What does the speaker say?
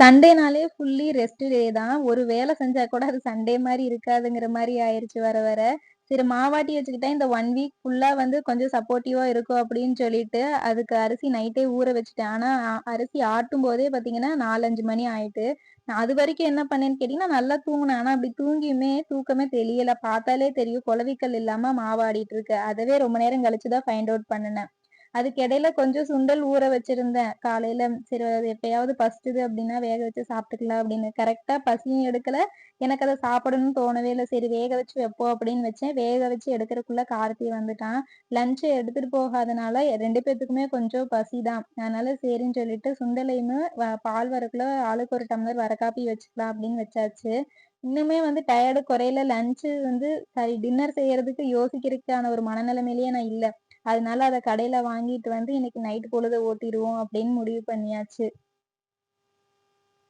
சண்டேனாலே fully rest டே தான். ஒரு வேலை செஞ்சா கூட அது சண்டே மாரி இருக்காதுங்கிற மாரி ஆயிருச்சு வர வர. சரி மாவாட்டி வச்சுக்கிட்டா இந்த 1 வீக் ஃபுல்லா வந்து கொஞ்சம் சப்போர்ட்டிவா இருக்கும் அப்படின்னு சொல்லிட்டு, அதுக்கு அரிசி நைட்டே ஊற வச்சுட்டேன். ஆனா அரிசி ஆட்டும்போதே பார்த்தீங்கன்னா 4, 5 மணி ஆயிட்டு. நான் அதுவரைக்கும் என்ன பண்ணேன்னு கேட்டீங்கன்னா, நல்லா தூங்குனேன். ஆனா அப்படி தூங்கியுமே தூக்கமே தெளியல. பார்த்தாலே தெரியும் குளவிக்கல் இல்லாம மாவாடிட்டு இருக்கு. அதவே ரொம்ப நேரம் கழிச்சு தான் ஃபைண்ட் அவுட் பண்ணுனேன். அதுக்கு இடையில கொஞ்சம் சுண்டல் ஊற வச்சிருந்தேன். காலையில சரி அது எப்பயாவது பசிச்சது அப்டின்னா வேக வச்சு சாப்பிட்டுக்கலாம் அப்படின்னு. கரெக்ட்டா பசியும் எடுக்கல. எனக்கு அத சாப்பிடணும்னு தோணவே இல்ல. சரி வேக வச்சு வைப்போம் அப்படின்னு வச்சேன். வேக வச்சு எடுக்கறக்குள்ள கார்த்தி வந்துட்டான். லஞ்ச் எடுத்துட்டு போகாதனால 2 பேத்துக்குமே கொஞ்சம் பசி தான். அதனால சரின்னு சொல்லிட்டு சுண்டலையுமே பால் வரக்குள்ள ஆளுக்கு ஒரு டம்ளர் வர காப்பி வச்சுக்கலாம் அப்படின்னு வச்சாச்சு. இன்னுமே வந்து டயர்டு குறையல. லஞ்ச் வந்து சாரி டின்னர் செய்யறதுக்கு யோசிக்கிறதுக்கான ஒரு மனநிலைமையிலேயே நான் இல்ல. அதனால அத கடையில வாங்கிட்டு வந்து இன்னைக்கு நைட் பொழுத ஓட்டிருவோம் அப்படின்னு முடிவு பண்ணியாச்சு.